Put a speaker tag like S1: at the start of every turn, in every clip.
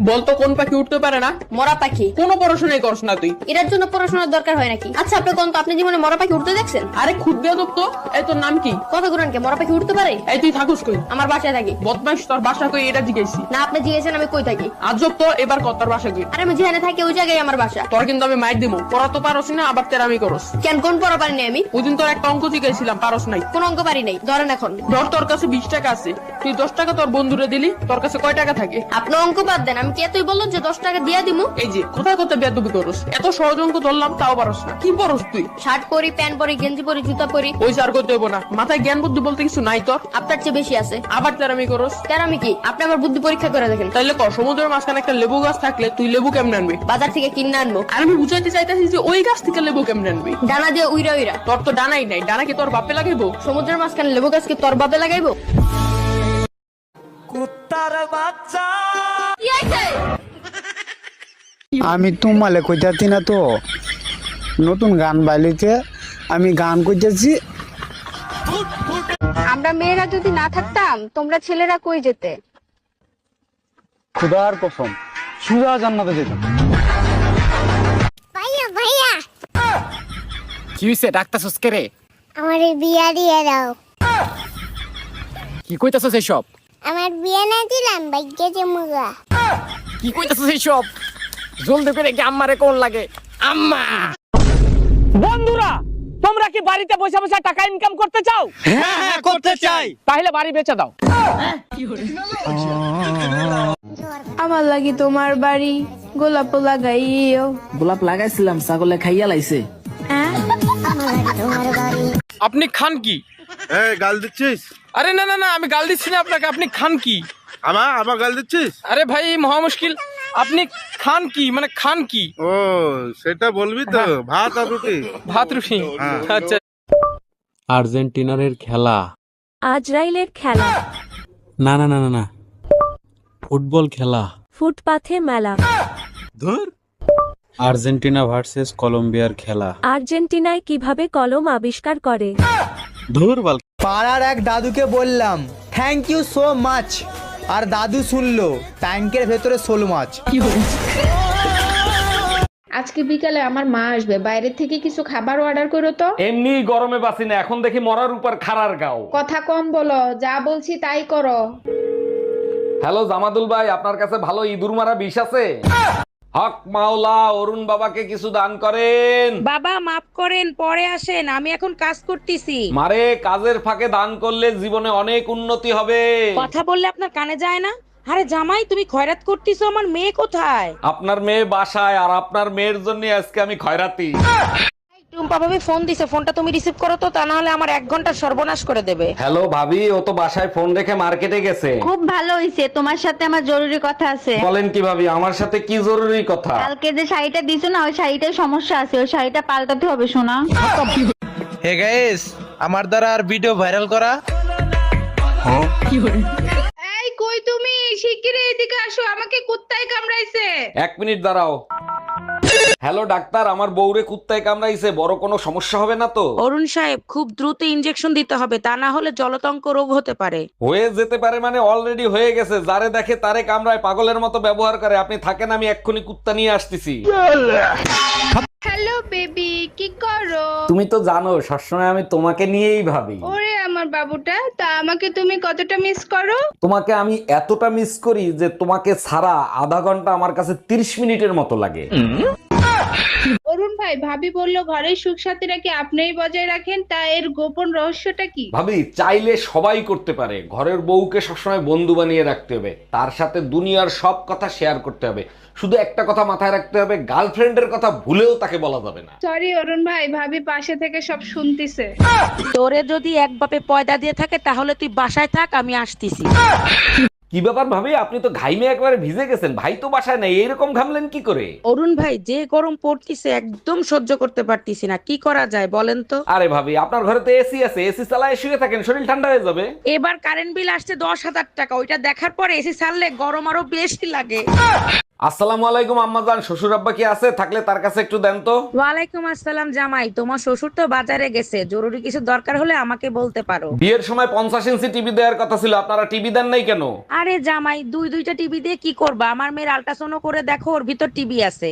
S1: বলতো কোন পাখি উঠতে পারে না?
S2: মরা পাখি।
S1: কোনো পড়াশোনাই করছ না তুই।
S2: এটার জন্য পড়াশোনার দরকার হয় নাকি? আচ্ছা আপনি কোন তো আপনি জীবনে মরা পাখি উঠতে দেখছেন?
S1: আরে খুদ বেয়াদব তো। এই তোর নাম কি?
S2: কথা গুরান কে মরা পাখি উঠতে পারে?
S1: এই তুই থাকুস কই?
S2: আমার বাসায় থাকি।
S1: বদমাইশ, তোর বাসা কই এটা জিজ্ঞেসি।
S2: না আপনি জিজ্ঞেসেন আমি কই থাকি।
S1: আজব তো, এবার কত তোর বাসা কই?
S2: আরে আমি যেখানে থাকি ওই জায়গায় আমার বাসা।
S1: তোর কিন্তু আমি মাইর দিমু। পড়া তো পারস না, আবার তেরামি করস।
S2: কেন কোন পড়া পারি নাই আমি?
S1: ওইদিন তোর একটা অঙ্ক জিজ্ঞাসিলাম, পারস নাই।
S2: কোন অঙ্ক পারি নাই? ধরেন এখন
S1: ধর তোর কাছে 20 টাকা আছে, তুই 10 টাকা তোর বন্ধুরে দিলি, তোর কাছে কয় টাকা থাকে?
S2: আপনি অঙ্ক বাদ দেন, আমি কি এতই বললো যে 10 টাকা দিয়া দিমু?
S1: এই যে কোথায় কোথায় বেয়াদবি করস, এত সহজ অঙ্ক ধরলাম তাও পারস না। কি পরস তুই?
S2: শার্ট পরি, প্যান্ট পরি, গেঞ্জি পরি, জুতা পরি।
S1: ওই স্যার করতে হইব না, মাথায় জ্ঞান বুদ্ধি বলতে কিছু নাই তোর।
S2: আপনার চেয়ে বেশি আছে।
S1: আবার তেরামি করস।
S2: তার আমি কি? আপনি আমার বুদ্ধি পরীক্ষা করে দেখেন।
S1: তাইলে ক, সমুদ্রের মাঝখানে একটা লেবু গাছ থাকলে তুই লেবু কেমনে আনবি?
S2: বাজার থেকে কিনে আনবো।
S1: আর আমি বুঝাইতে চাইতেছি যে ওই গাছ থেকে লেবু কেমনে আনবি?
S2: ডানা দিয়ে উইরা উইরা।
S1: তোর তো ডানাই নাই, ডানা কি তোর বাপে লাগাইবো?
S2: সমুদ্রের মাঝখানে লেবু গাছ কি তোর বাপে লাগাইবো?
S3: কুত্তার বাচ্চা।
S4: আমি তোমালে কইতাছি না তো, নতুন গান বাইলিতে আমি গান কইতেছি।
S5: আমরা মেয়েরা যদি না থাকতাম তোমরা ছেলেরা কই যেতে?
S4: খুদার কসম, সুজা জান্নাতে যেতাম।
S6: ভাইয়া ভাইয়া
S7: কি হইছে ডাক্তারছস কে রে?
S6: আমার বিয়া দিয়ে দাও।
S7: কি কইতাছস এইসব?
S6: আমার বিয়া না দিলাম ভাগ্যে জমুগা।
S7: কি কইতাছস এইসব? জলদি করে কি আম্মারে কোন লাগে? আম্মা!
S3: বন্ধুরা, তোমরা কি বাড়িতে বসে বসে টাকা ইনকাম করতে চাও?
S4: হ্যাঁ করতে চাই।
S3: তাহলে বাড়ি বেচে দাও।
S5: আমার লাগি তোমার বাড়ি গোলাপ লাগাইও।
S8: গোলাপ লাগাইছিলাম, ছাগলে খাইয়া লাইছে।
S1: আপনি খান কি?
S9: এই গাল দিচ্ছিস?
S1: আরে না না না, আমি গাল দিচ্ছি না আপনাকে। আপনি খান কি?
S9: আমার গাল দিচ্ছিস?
S1: আরে ভাই মহা মুশকিল। আপনি খান কি, মানে খান কি?
S9: ও সেটা বলবি তো, ভাত আর রুটি।
S1: ভাত রুটি? আচ্ছা।
S10: আর্জেন্টিনার খেলা।
S5: আজরাইলের খেলা।
S10: না না না না না, ফুটবল খেলা।
S5: ফুটপাথে মেলা।
S9: ধুর।
S10: আর্জেন্টিনা ভার্সেস কলম্বিয়ার খেলা।
S5: আর্জেন্টিনায় কিভাবে কলম আবিষ্কার করে?
S10: ধুর বাল।
S4: পাড়ার এক দাদুকে বললাম থ্যাংক ইউ সো মাচ, আর দাদু শুনলো ট্যাঙ্কের ভেতরে শোল মাছ।
S5: আজকে বিকালে আমার মা আসবে, বাইরে থেকে কিছু খাবার অর্ডার করো তো।
S3: এমনি গরমে বাসি না, এখন দেখি মরার উপর খাড়ার গাও।
S5: কথা কম বলো, যা বলছি তাই করো।
S3: হ্যালো জামাদুল ভাই, আপনার কাছে ভালো ইঁদুর মারা বিষ আছে? হক মাওলা, অরুণ বাবাকে কিছু দান করেন।
S5: বাবা মাফ করেন, পরে আসেন, আমি এখন কাজ করতেছি।
S3: মারে, কাজের ফাঁকে দান করলে জীবনে অনেক উন্নতি হবে।
S5: কথা বললে আপনার কানে যায় না? আরে জামাই তুমি খয়রাত করতেছো, আমার মেয়ে কোথায়?
S3: আপনার মেয়ে বাসায়, আর আপনার মেয়ের জন্য আজকে আমি খয়রাতি।
S5: টুম্পা ভাবি ফোন দিছে, ফোনটা তুমি রিসিভ করো তো, তা না হলে আমার 1 ঘন্টা সর্বনাশ করে দেবে।
S3: হ্যালো ভাবি, ও তো বাসায় ফোন রেখে মার্কেটে গেছে।
S11: খুব ভালো হইছে, তোমার সাথে আমার জরুরি কথা আছে।
S3: বলেন কি ভাবি, আমার সাথে কি জরুরি কথা?
S11: কালকে যে শাড়িটা দিছো না, ওই শাড়িটায় সমস্যা আছে, ওই শাড়িটা পাল্টাতে হবে শোনা।
S4: হে গাইস, আমার দ্বারা আর ভিডিও ভাইরাল করা।
S5: এই কই তুমি? শিগগিরই এদিকে আসো, আমাকে কুত্তায় কামড়াইছে।
S3: 1 মিনিট দাঁড়াও। হ্যালো ডাক্তার, আমার বউরে কুত্তায় কামড়াইছে, বড় কোনো সমস্যা হবে না তো?
S5: অরুণ সাহেব, খুব দ্রুত ইনজেকশন দিতে হবে, তা না হলে জলতঙ্ক রোগ হতে পারে।
S3: হয়ে যেতে পারে মানে অলরেডি হয়ে গেছে। যারে দেখে তারে কামড়ায়, পাগলের মতো ব্যবহার করে। আপনি থাকেন, আমি এক্ষুনি কুত্তা নিয়ে আসতেছি।
S5: হ্যালো বেবি, কি করো?
S3: তুমি তো জানো সবসময় আমি তোমাকে নিয়েই ভাবি।
S5: ওরে আমার বাবুটা, তা আমাকে তুমি কতটা মিস করো?
S3: তোমাকে আমি এতটা মিস করি যে তোমাকে ছাড়া আধা ঘন্টা আমার কাছে 30 মিনিটের মতো লাগে।
S5: অরুণ ভাই, ভাবি বললো ঘরের সুখ সাথীরা কি আপনিই বজায় রাখেন, তা এর গোপন রহস্যটা কি?
S3: ভাবি, চাইলে সবাই করতে পারে। ঘরের বউকে সবসময় বন্ধু বানিয়ে রাখতে হবে, তার সাথে দুনিয়ার সব কথা শেয়ার করতে হবে। শুধু একটা কথা মাথায় রাখতে হবে, গার্লফ্রেন্ডের কথা ভুলেও তাকে বলা যাবে না।
S5: সরি অরুণ ভাই, ভাবি পাশে থেকে সব শুনতিছে। তোরে যদি এক বাপে পয়দা দিয়ে থাকে তাহলে তুই বাসায় থাক, আমি আসতেছি।
S3: কি ব্যাপার ভাবি, আপনি তো ঘাইমে একবারে ভিজে গেছেন। ভাই তো বাসায় নাই, এরকম ঘামলেন কি করে?
S5: অরুণ ভাই, যে গরম পড়তিছে একদম সহ্য করতে পারতিছি না, কি করা যায় বলেন তো?
S3: আরে ভাবি, আপনার ঘরে তো এসি আছে, এসি চালায় শুয়ে থাকেন, শরীর ঠান্ডা হয়ে যাবে।
S5: এবার কারেন্ট বিল আসছে 10,000 টাকা, ওইটা দেখার পরে এসি ছাড়লে গরম আরো বেশি লাগে।
S3: আসসালামু আলাইকুম আম্মাজান, শ্বশুর আব্বা কি আছে? থাকলে তার কাছে একটু দেন তো।
S5: ওয়ালাইকুম আসসালাম জামাই, তোমার শ্বশুর তো বাজারে গেছে, জরুরি কিছু দরকার হলে আমাকে বলতে পারো।
S3: বিয়ের সময় 50 ইঞ্চি টিভি দেওয়ার কথা ছিল, আপনারা টিভি দেন নাই কেন?
S5: আরে জামাই, দুইটা টিভি দিয়ে কি করবা? আমার মেয়ের আল্ট্রাসাউন্ড করে দেখো, ওর ভিতর টিভি আছে।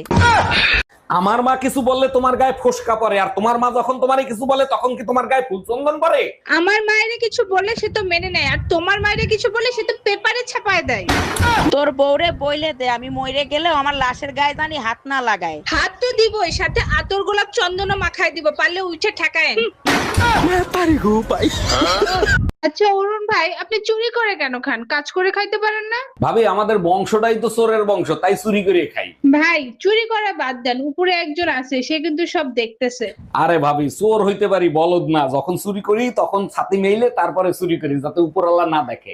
S3: আমার মা কিছু বললে তোমার গায়ে ফোসকা পড়ে, আর তোমার মা যখন তোমারে কিছু বলে তখন কি তোমার গায়ে ফুল চন্দন পড়ে?
S1: আমার মায়ের কিছু বললে সে তো মেনে নেয়, আর তোমার মায়ের কিছু বললে সে তো পেপারে ছাপায় দেয়।
S5: তোর বউরে বইলে দে, আমি মরে গেলেও আমার লাশের গায়ে জানি হাত না লাগায়।
S1: হাত তো দিবই, সাথে আতর গোলাপ চন্দনও মাখায় দিব, পারলে উঠে ঠেকায়। আচ্ছা অরুণ ভাই, আপনি চুরি করে কেন খান? কাজ করে খাইতে পারেন না?
S3: ভাবি, আমাদের বংশটাই তো চোরের বংশ, তাই চুরি করে খাই।
S1: ভাই চুরি করা বাদ দেন, উপরে একজন আছে, সে কিন্তু সব দেখতেছে।
S3: আরে ভাবি, চোর হইতে পারি, বলদ না। যখন চুরি করি তখন ছাতি মেইলে তারপরে চুরি করি, যাতে উপরওয়ালা না দেখে।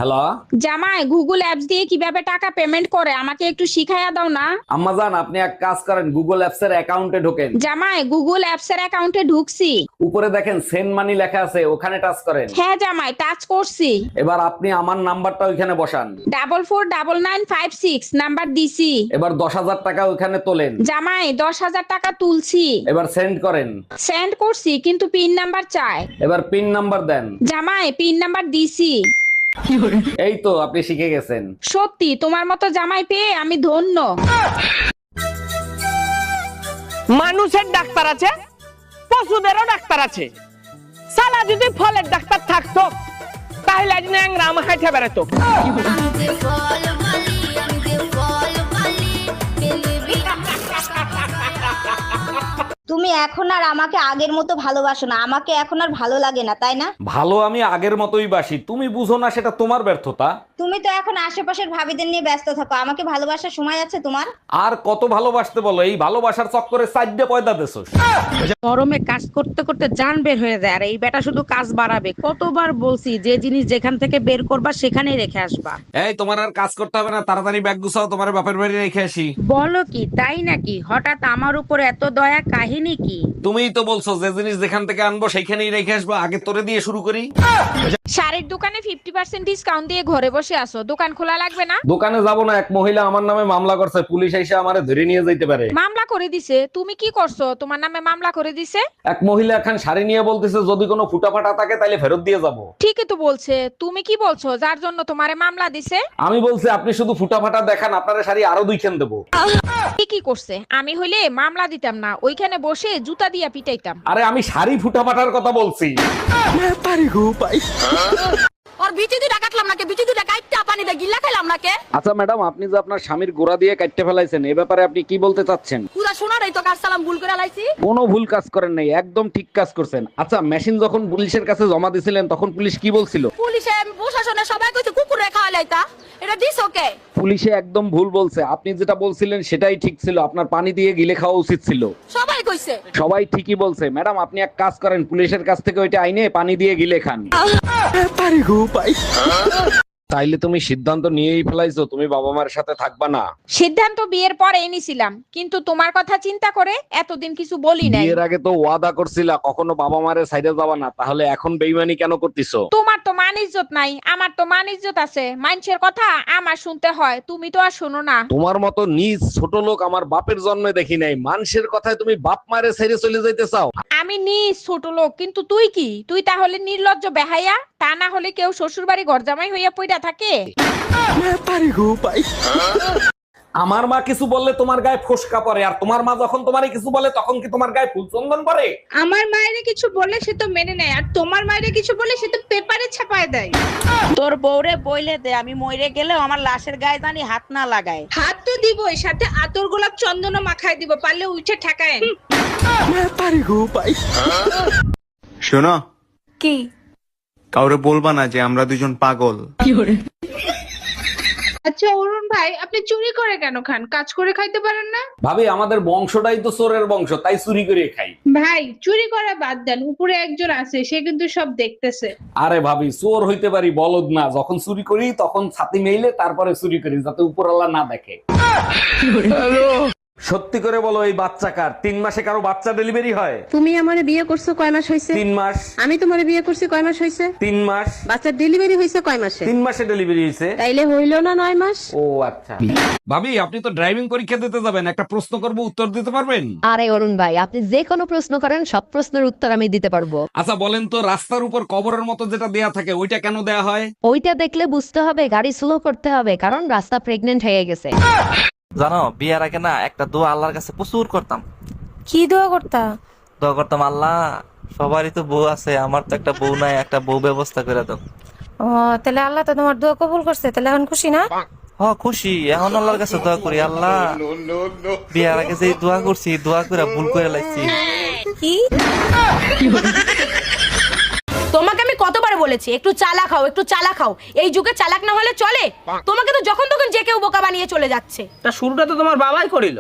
S3: হ্যালো
S5: জামাই, গুগল অ্যাপস দিয়ে কিভাবে টাকা পেমেন্ট করে আমাকে একটু শিখাইয়া দাও না।
S3: আম্মাজান, আপনি এক কাজ করেন, গুগল অ্যাপস এর অ্যাকাউন্টে ঢোকেন।
S5: জামাই, গুগল অ্যাপস এর অ্যাকাউন্টে ঢুকছি।
S3: উপরে দেখেন সেন্ড মানি লেখা আছে, ওখানে টাচ করেন।
S5: হ্যাঁ জামাই, টাচ করছি।
S3: এবার আপনি আমার নাম্বারটা ওইখানে বসান।
S5: 449956 নাম্বার দিছি।
S3: এবার 10,000 টাকা ওইখানে তোলেন।
S5: জামাই, 10,000 টাকা তুলছি।
S3: এবার সেন্ড করেন।
S5: সেন্ড করছি, কিন্তু পিন নাম্বার চায়।
S3: এবার পিন নাম্বার দেন।
S5: জামাই, পিন নাম্বার দিছি।
S3: এই তো আপনি শিখে গেছেন।
S5: সত্যি তোমার মতো জামাই পেয়ে আমি ধন্য।
S7: মানুষের ডাক্তার আছে, পশুদেরও ডাক্তার আছে। সালা যদি ফলের ডাক্তার থাকতো তাহলে আজ ন্যাংরা আমার হাইটে বেড়াতো।
S11: তুমি এখন আর আমাকে আগের মতো ভালোবাসো না, আমাকে এখন আর ভালো লাগে না, তাই না?
S3: ভালো আমি আগের মতোই বাসি, তুমি বুঝো না, সেটা তোমার ব্যর্থতা।
S11: তুমি তো এখন আশেপাশের ভাবিদের নিয়ে ব্যস্ত থাকো, আমাকে ভালোবাসার সময় আছে তোমার?
S3: আর কত ভালোবাসতে বলো, এই ভালোবাসার চক্করে 4 পয়দা দেছো।
S5: গরমে কাজ করতে করতে জান বের হয়ে যায়, আর এই বেটা শুধু কাজ বাড়াবে। কতবার বলছি যে জিনিস যেখান থেকে বের করবা সেখানেই রেখে আসবা।
S3: এই তোমার আর কাজ করতে হবে না, তাড়াতাড়ি ব্যাগ গুছাও, তোমার বাপের বাড়ি রেখে আসি।
S5: বলো কি, তাই নাকি? হঠাৎ আমার উপর এত দয়া, কাহিনী কি?
S3: তুমিই তো বলছো যে জিনিস যেখান থেকে আনবো সেইখানেই রেখে আসবো। আগে তোরে দিয়ে শুরু করি।
S5: শাড়ির দোকানে 50% ডিসকাউন্ট দিয়ে ঘরে বসে আছো, দোকান খোলা লাগবে না?
S3: দোকানে যাবো না, এক মহিলা আমার নামে মামলা করছে, পুলিশ এসে আমারে ধরে নিয়ে যাইতে পারে।
S5: মামলা করে দিছে? তুমি কি করছো? তোমার নামে মামলা করে দিছে?
S3: এক মহিলা এখন শাড়ি নিয়ে বলতেছে যদি কোনো ফুটাফাটা থাকে তাহলে ফেরত দিয়ে যাব।
S5: ঠিকই তো বলছে। তুমি কি বলছো যার জন্য তোমারে মামলা দিছে?
S3: আমি বলছি আপনি শুধু ফুটাফাটা দেখান, আপনার শাড়ি আরো 2 দেবো।
S5: ঠিকই করছে। আমি হইলে মামলা দিতাম না, ওইখানে বসে জুতা দিয়া পিটাইতাম।
S3: আরে আমি শাড়ি ফুটাফাটার কথা বলছি।
S5: আর বিচি দুটা কাটলাম নাকি? বিচি দুটা কাটতে পানি দে গিল্লা খাইলাম নাকি?
S3: আচ্ছা ম্যাডাম, আপনি যে আপনার স্বামীর গোড়া দিয়ে কাটতে ফেলাইছেন, এই ব্যাপারে আপনি কি বলতে চাচ্ছেন?
S5: পুরা সোনারই তো কার সালাম ভুল করে লাইছি।
S3: কোনো ভুল কাজ করেন নাই, একদম ঠিক কাজ করছেন। আচ্ছা, মেশিন যখন পুলিশের কাছে জমা দিছিলেন তখন পুলিশ কি বলছিল?
S5: পুলিশে প্রশাসনে সবাই কইছে কুকুরে খাওয়া লাইতা, এটা দিছ ওকে?
S3: পুলিশে একদম ভুল বলছে, আপনি যেটা বলছিলেন সেটাই ঠিক ছিল, আপনার পানি দিয়ে গিলে খাওয়া উচিত ছিল।
S5: সবাই কইছে।
S3: সবাই ঠিকই বলছে ম্যাডাম, আপনি এক কাজ করেন, পুলিশের কাছ থেকে ওইটা আইনে পানি দিয়ে গিলে খান। তাইলে তুমি সিদ্ধান্ত নিয়েই ফেলাইছো তুমি বাবা মার সাথে থাকবা না?
S5: সিদ্ধান্ত বিয়ের পরেই নিছিলাম, কিন্তু তোমার কথা চিন্তা করে এতদিন কিছু বলি নাই।
S3: বিয়ের আগে তো ওয়াদা করছিলা কখনো বাবা মারে সাইডে যাবা না, তাহলে এখন বেইমানি কেন করতেছো?
S5: তোমার তো মান ইজ্জত নাই, আমার তো মান ইজ্জত আছে। মানুষের কথা আমার শুনতে হয়, তুমি তো আর শোনো না।
S3: তোমার মতো নিজ ছোট লোক আমার বাপের জন্মে দেখি নাই, মানুষের কথায় তুমি বাপ মারে ছেড়ে চলে যাইতে চাও?
S5: আমি নিজ ছোট লোক, কিন্তু তুই কি? তুই তাহলে নির্লজ্জ বেহাইয়া। তা না হলে কেউ শ্বশুর বাড়ি ঘর জামাই হইয়া পইড়া থাকে?
S3: আমার মা কিছু বললে তোমার গায়ে ফোসকা পড়ে, আর তোমার মা যখন তোমারে কিছু বলে তখন কি তোমার গায়ে ফুল চন্দন পড়ে?
S1: আমার মায়ের কিছু বললে সে তো মেনে নেয়, আর তোমার মায়ের কিছু বললে সে তো পেপারে ছাপায় দেয়।
S5: তোর বউরে বইলে দে, আমি মরে গেলেও আমার লাশের গায়ে জানি হাত না লাগায়।
S1: হাত তো দিবই, সাথে আতর গোলাপ চন্দনও মাখায় দিব, পারলে উঠে ঠেকায়।
S9: শোনো,
S11: কি?
S9: কাউরে বলবা না যে আমরা দুজন পাগল।
S1: আচ্ছা অরুণ ভাই, আপনি চুরি করে কেন খান? কাজ করে খাইতে পারেন না?
S3: ভাবি, আমাদের বংশটাই তো চোরের বংশ, তাই চুরি করে খাই।
S1: ভাই চুরি করা বাদ দেন, উপরে একজন আছে, সে কিন্তু সব দেখতেছে।
S3: আরে ভাবি, চোর হইতে পারি, বলদ না। যখন চুরি করি তখন ছাতি মেইলে তারপরে চুরি করি, যাতে উপরওয়ালা না দেখে। সত্যি করে বলো, এই বাচ্চা কার? 3 মাসে কারো বাচ্চা ডেলিভারি হয়?
S2: তুমি আমারে বিয়ে করছো কয় মাস হয়েছে?
S3: 3 মাস।
S2: আমি তোমারে বিয়ে করছি কয় মাস হয়েছে?
S3: 3 মাস।
S2: বাচ্চার ডেলিভারি হয়েছে কয় মাসে?
S3: 3 মাসে ডেলিভারি হয়েছে।
S2: তাইলে হইলো না 9 মাস?
S3: ও আচ্ছা। ভাবি, আপনি তো ড্রাইভিং পরীক্ষা দিতে যাবেন, একটা প্রশ্ন করব, উত্তর দিতে পারবেন?
S2: আরে অরুণ ভাই, আপনি যে কোনো প্রশ্ন করেন, সব প্রশ্নের উত্তর আমি দিতে পারবো।
S3: আচ্ছা বলেন তো, রাস্তার উপর কবরের মতো যেটা দেয়া থাকে ওইটা কেন দেয়া হয়?
S2: ওইটা দেখলে বুঝতে হবে গাড়ি স্লো করতে হবে, কারণ রাস্তা প্রেগনেন্ট হয়ে গেছে।
S8: জানো বিয়ার আগে না একটা দোয়া আল্লাহর কাছে প্রচুর করতাম।
S2: কি দোয়া করতা?
S8: দোয়া করতাম, আল্লাহ সবারই তো বউ আছে, আমার তো একটা বউ নাই, একটা বউ ব্যবস্থা করে দাও।
S2: ও তাহলে আল্লাহ তো তোমার দোয়া কবুল করছে, তাহলে এখন খুশি না?
S8: হ খুশি, এখন আল্লাহর কাছে দোয়া করি, আল্লাহ বিয়ার আগে যে দোয়া করছি, দোয়া করে ভুল করে লাইছি।
S2: কি?
S5: তোমাকে আমি কতবার বলেছি একটু চালাক হও, একটু চালাক হও। এই যুগে চালাক না হলে চলে? তোমাকে তো যখন তখন যে কেউ বোকা বানিয়ে চলে যাচ্ছে।
S7: তা শুরুটা তো তোমার বাবাই করিল।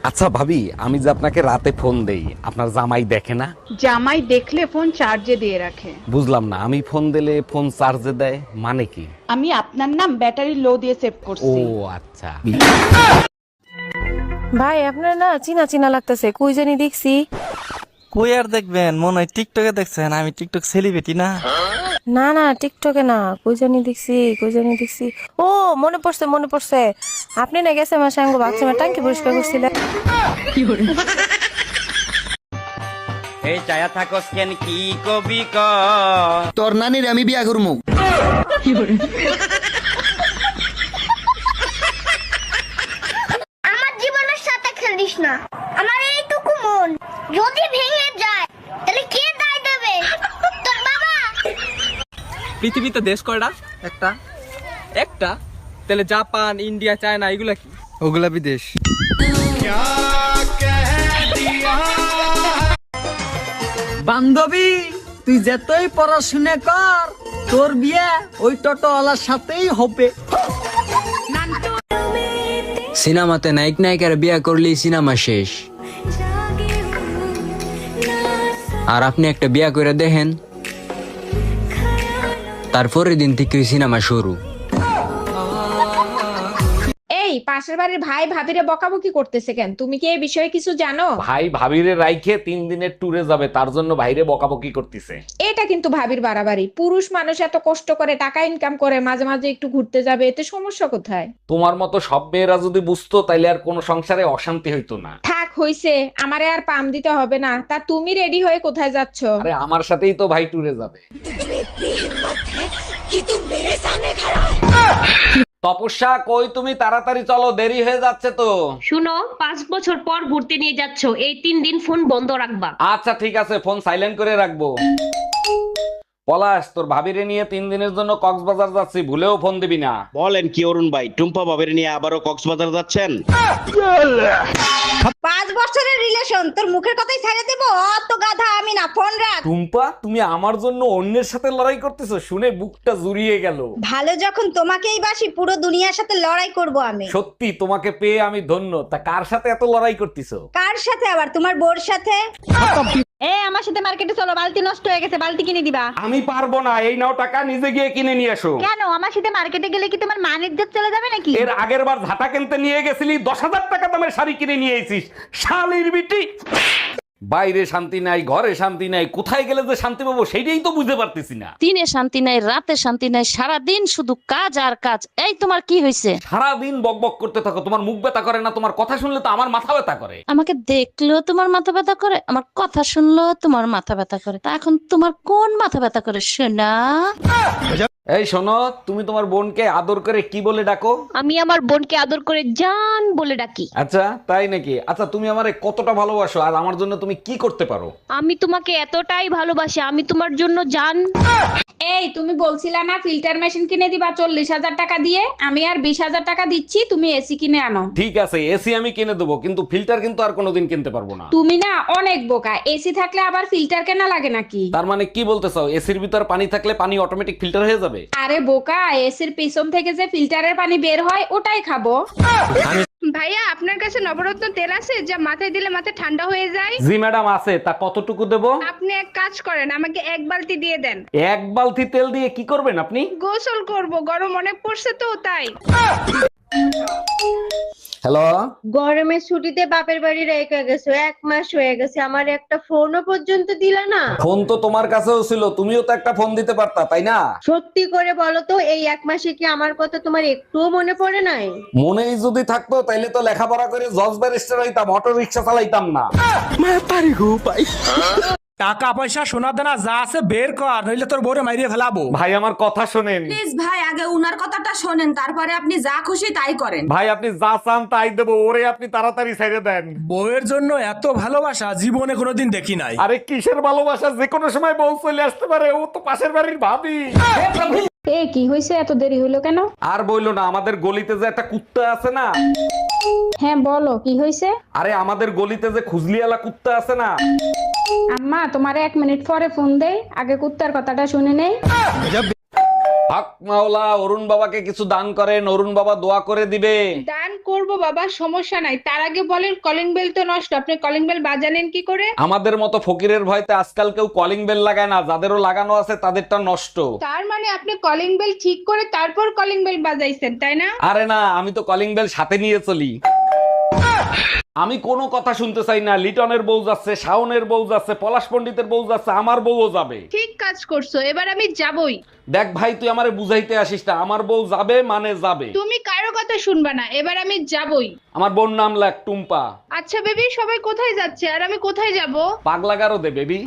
S3: আচ্ছা ভাবি, আমি যে আপনাকে রাতে ফোন দেই, আপনার জামাই দেখে না?
S1: জামাই দেখলে ফোন চার্জে দিয়ে রাখে।
S3: বুঝলাম না, আমি ফোন দিলে ফোন চার্জে দেয় মানে কি?
S1: আমি আপনার নাম ব্যাটারি লো দিয়ে সেভ
S3: ও
S1: করছি।
S3: আচ্ছা।
S2: ভাই আপনার না চিনা চিনা লাগতেছে, কই জানি দেখছি।
S8: কই আর দেখবেন, মনে হয় টিকটকে দেখছেন, আমি টিকটক সেলিব্রিটি না।
S2: না না টিকটকে না, কই জানি দেখছি, কই জানি দেখছি। ও মনে পড়ছে, মনে পড়ছে। আপনি না গেছে আমার সঙ্গে বাথরুমে টাঙ্কি পরিষ্কার করছিলেন।
S7: এই চায়া থাকস কেন, কি কবি ক?
S4: তোর নানির আমি বিয়া করবো।
S6: আমার জীবনের সাথে খেলিস না। আমার এইটুকু মন যদি ভেঙে যায় তাহলে কে দায় দেবে? তোর বাবা।
S7: পৃথিবীতে দেশ কয়টা? একটা। একটা? তাহলে জাপান, ইন্ডিয়া, চায়না এগুলা কি?
S9: ওগুলা বিদেশ।
S8: বান্ধবী, তুই যতই পড়াশুনে কর, তোর বিয়ে ওই টোটোওয়ালার সাথেই হবে।
S10: সিনেমাতে নায়ক নায়িকার বিয়ে করলেই সিনেমা শেষ। আর আপনি একটা বিয়ে করে দেখেন, তারপরের দিন থেকে সিনেমা শুরু।
S2: এই পাশের বাড়ির ভাই ভাবিরে বকাবকি করতেছে কেন? তুমি কি এই বিষয়ে কিছু জানো?
S3: ভাই ভাবিরে রাইখে 3 দিনের ট্যুরে যাবে, তার জন্য বাইরে বকাবকি করতেছে।
S2: এটা কিন্তু ভাবির বাড়াবাড়ি। পুরুষ মানুষ এত কষ্ট করে টাকা ইনকাম করে, মাঝে মাঝে একটু ঘুরতে যাবে, এতে সমস্যা কোথায়?
S3: তোমার মতো সব মেয়েরা যদি বুঝতো, তাইলে আর কোনো সংসারে অশান্তি হইতো না।
S2: থাক হইছে, আমারে আর পাম দিতে হবে না। তা তুমি রেডি হয়ে কোথায় যাচ্ছ?
S3: আরে আমার সাথেই তো ভাই ট্যুরে যাবে। তপস্যা, কই তুমি? তাড়াতাড়ি চলো, দেরি হয়ে যাচ্ছে তো।
S5: শুনো, 5 বছর পর ঘুরতে নিয়ে যাচ্ছ, এই 3 দিন ফোন বন্ধ রাখবা।
S3: আচ্ছা ঠিক আছে, ফোন সাইলেন্ট করে রাখবো। পলাশ, তোর ভাবিরে নিয়ে 3 দিনের জন্য কক্সবাজার যাচ্ছি, ভুলেও ফোন দিবি না।
S12: বলেন কি অরুণ ভাই, টুম্পা বাবের নিয়ে আবারও কক্সবাজার যাচ্ছেন?
S11: 5 বছরের রিলেশন, তোর মুখের কথাই ছেড়ে দেব? অত গাধা আমি না, ফোন রাখ।
S3: টুম্পা, তুমি আমার জন্য অন্যের সাথে লড়াই করতেছো, শুনে বুকটা জুড়িয়ে গেল।
S11: ভালো যখন তোমাকেই বাসি, পুরো দুনিয়ার সাথে লড়াই করব আমি।
S3: সত্যি তোমাকে পেয়ে আমি ধন্য। তা কার সাথে এত লড়াই করতেছো?
S11: কার সাথে আবার? তোমার বোর সাথে। আমার সাথে মার্কেটে চলো, বালতি নষ্ট হয়ে গেছে, বালতি কিনে দিবা।
S3: আমি পারবো না, এই নাও টাকা, নিজে গিয়ে কিনে নিয়ে এসো।
S11: কেন? আমার সাথে মার্কেটে গেলে কি তোমার মান ইজ্জত চলে যাবে নাকি?
S3: এর আগের বার ঝাঁটা কিনতে নিয়ে গেছিলি, 10,000 টাকা দামের শাড়ি কিনে নিয়ে এসিস, শালির বিটি। বাইরে শান্তি নাই, ঘরে শান্তি নাই, কোথায় গেলে যে শান্তি পাবো সেইটাই তো বুঝতে পারতেছি না।
S5: দিনে শান্তি নাই, রাতে শান্তি নাই, সারাদিন শুধু কাজ আর কাজ। এই তোমার কি হয়েছে?
S3: সারাদিন বকবক করতে থাকো, তোমার মুখ ব্যথা করে না? তোমার কথা শুনলে তো আমার মাথা ব্যথা করে।
S5: আমাকে দেখলেও তোমার মাথা ব্যথা করে, আমার কথা শুনলেও তোমার মাথা ব্যথা করে। তা এখন তোমার কোন মাথা ব্যথা করে শোনা?
S3: এই শোনো, তুমি তোমার বোনকে আদর করে কি বলে ডাকো?
S5: আমি আমার বোনকে আদর করে জান বলে ডাকি।
S3: আচ্ছা তাই নাকি? আচ্ছা তুমি আমারে কতটা ভালোবাসো আর আমার জন্য তুমি কি করতে পারো?
S5: আমি তোমাকে এতটাই ভালোবাসি, আমি তোমার জন্য জান।
S2: এই তুমি বলছিলা না ফিল্টার মেশিন কিনে দিবা 40,000 টাকা দিয়ে? আমি আর 20,000 টাকা দিচ্ছি, তুমি এসি কিনে আনো।
S3: ঠিক আছে, এসি আমি কিনে দেবো, কিন্তু ফিল্টার কিন্তু আর কোনোদিন কিনতে পারবো না।
S2: তুমি না অনেক বোকা, এসি থাকলে আবার ফিল্টার কেনা লাগে নাকি?
S3: তার মানে কি বলতে চাও, এসির ভিতর পানি থাকলে পানি অটোমেটিক ফিল্টার হয়ে যাবে?
S2: আরে বোকা, এসির পিছন থেকে যে ফিল্টারের পানি বের হয় ওটাই খাবো।
S6: ভাইয়া আপনার কাছে নবরত্ন তেল আছে যা মাথায় দিলে মাথা ঠান্ডা হয়ে যায়?
S3: জি ম্যাডাম আছে, তা কতটুকু দেবো?
S6: আপনি এক কাজ করেন, আমাকে 1 বালতি দিয়ে দেন।
S3: 1 বালতি তেল দিয়ে কি করবেন আপনি?
S6: গোসল করব, গরম অনেক পড়ছে তো তাই।
S3: হ্যালো,
S11: গরমের ছুটিতে বাপের বাড়ি রেখে গেছো, 1 মাস হয়ে গেছে, আমার একটা ফোনও পর্যন্ত দিলা না।
S3: ফোন তো তোমার কাছেও ছিল, তুমিও তো একটা ফোন দিতে পারতা, তাই না?
S11: সত্যি করে বলো তো, এই 1 মাসে কি আমার কথা তোমার একটুও মনে পড়ে নাই?
S3: মনেই যদি থাকতো তাইলে তো লেখাপড়া করে জজ ব্যারিস্টার হইতাম, অটো রিক্সা চালাইতাম না।
S10: টাকা পয়সা সোনা দানা যা আছে বের কর, নইলে তোর বউরে মাইরিয়ে ফেলাবো।
S3: ভাই আমার কথা শোনেন।
S5: প্লিজ ভাই, আগে উনার কথাটা শোনেন, তারপরে আপনি যা খুশি তাই করেন।
S3: ভাই আপনি যা চান তাই দেবো, ওরে আপনি তাড়াতাড়ি ছেড়ে দেন।
S10: বউয়ের জন্য এত ভালোবাসা জীবনে কোনোদিন দেখি নাই।
S3: আরে কিসের ভালোবাসা, যে কোনো সময় বউ চলে আসতে পারে, ও তো পাশের বাড়ির ভাবি।
S6: এ কি হইছে, এত দেরি হলো কেন?
S3: আর বইলো না, আমাদের গলিতে যে একটা কুত্তা আছে না।
S6: হ্যাঁ বলো, কি হইছে?
S3: আরে আমাদের গলিতে যে খুজলিওয়ালা কুত্তা আছে না।
S6: আম্মা তোমারে 1 মিনিট পরে ফোন দেই, আগে কুত্তার কথাটা শুনে নেই।
S3: হক মাওলা, অরুণ বাবাকে কিছু দান করেন, অরুণ বাবা দোয়া করে দিবে।
S6: দান করব বাবা, সমস্যা নাই, তার আগে বলেন কলিং বেল তো নষ্ট, আপনি কলিং বেল বাজালেন কি করে?
S3: আমাদের মতো ফকিরের ভয়তে আজকাল কেউ কলিং বেল লাগায় না, যাদেরও লাগানো আছে তাদেরটা নষ্ট।
S6: তার মানে আপনি কলিং বেল ঠিক করে তারপর কলিং বেল বাজাইছেন, তাই না?
S3: আরে না, আমি তো কলিং বেল সাথে নিয়ে চলি। আমি কোনো কথা শুনতে চাই না। লিটনের বউ যাচ্ছে, শাওনের বউ যাচ্ছে, পলাশ পণ্ডিতের বউ যাচ্ছে, আমার বউও যাবে।
S6: ঠিক কাজ করছো, এবার আমি যাবই।
S3: দেখ ভাই, তুই আমারে বুঝাইতে আসিস না, আমার বউ যাবে মানে যাবে।
S6: তুমি কারো কথা শুনবা না, এবার আমি যাবই।
S3: আমার বোন নাম লাগ টুম্পা।
S6: আচ্ছা বেবি, সবাই কোথায় যাচ্ছে আর আমি কোথায় যাব?
S3: পাগলা গারো দে বেবি।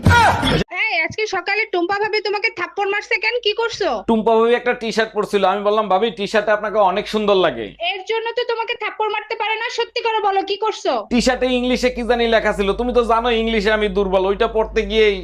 S6: এই আজকে সকালে টুম্পা ভাবি তোমাকে থাপ্পড় মারছে কেন, কি করছো?
S3: টুম্পা ভাবি একটা টি শার্ট পরছিল, আমি বললাম ভাবি টি শার্টে আপনাকে অনেক সুন্দর লাগে।
S6: এর জন্য তো তোমাকে থাপ্পড় মারতে পারে না, সত্যি করে বলো কি করছো?
S3: টি শার্টে ইংলিশে কি জানি লেখা ছিল, তুমি তো জানো ইংলিশে আমি দুর্বল, ওইটা পড়তে গিয়েই।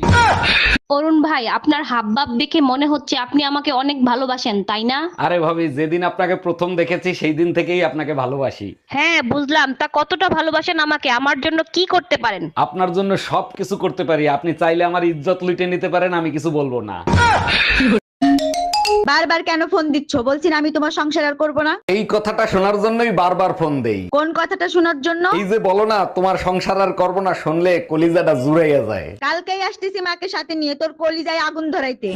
S5: অরুণ ভাই, আপনার হাবভাব দেখে মনে হচ্ছে আপনি আমাকে অনেক ভালোবাসেন, তাই না?
S3: আরে ভাবি, যেদিন আপনাকে প্রথম দেখেছি সেই দিন থেকেই আপনাকে ভালোবাসি।
S5: হ্যাঁ বুঝলাম, তা কতটা ভালোবাসেন আমাকে, আমার জন্য কি করতে পারেন?
S3: আপনার জন্য সবকিছু করতে পারি, আপনি চাইলে আমার ইজ্জত লুটে নিতে পারেন, আমি কিছু বলবো না।
S11: বারবার কেন ফোন দিচ্ছ? বলছি না আমি তোমার সংসার আর করবো না।
S3: এই কথাটা শোনার জন্যই বারবার ফোন দেই।
S11: কোন কথাটা শোনার জন্য?
S3: এই যে বলো না তোমার সংসার আর করবো না, শুনলে কলিজাটা জুড়াইয়া যায়।
S11: কালকেই আসতেছি মাকে সাথে নিয়ে, তোর কলিজায় আগুন ধরাইতে।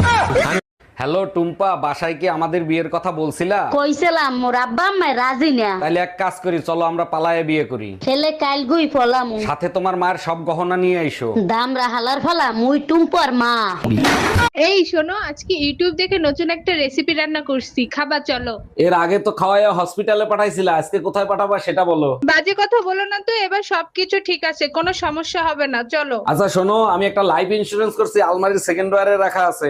S3: হ্যালো টুম্পা, বাসায় কি আমাদের বিয়ের কথা বলছিলা?
S5: কইছিলাম, মোর আব্বা আম্মা রাজি না।
S3: তাইলে এক কাজ করি, চলো আমরা পালায়ে বিয়ে করি।
S5: ছেলে কাল গুই ফলাম,
S3: সাথে তোমার মায়ের সব গহনা নিয়ে আইসো।
S5: দাম রাহালার ফলা, মুই টুম্পর মা।
S6: এই শোনো, আজকে ইউটিউব দেখে নতুন একটা রেসিপি রান্না করছি, খাবা চলো।
S3: এর আগে তো খাওয়াইয়া হসপিটালে পাঠাইছিলা, আজকে কোথায় পাঠাবা সেটা বলো।
S6: বাজে কথা বলো না তো, এবার সবকিছু ঠিক আছে, কোনো সমস্যা হবে না, চলো।
S3: আচ্ছা শোনো, আমি একটা লাইফ ইন্সুরেন্স করছি, আলমারির সেকেন্ড ওয়ারে রাখা আছে।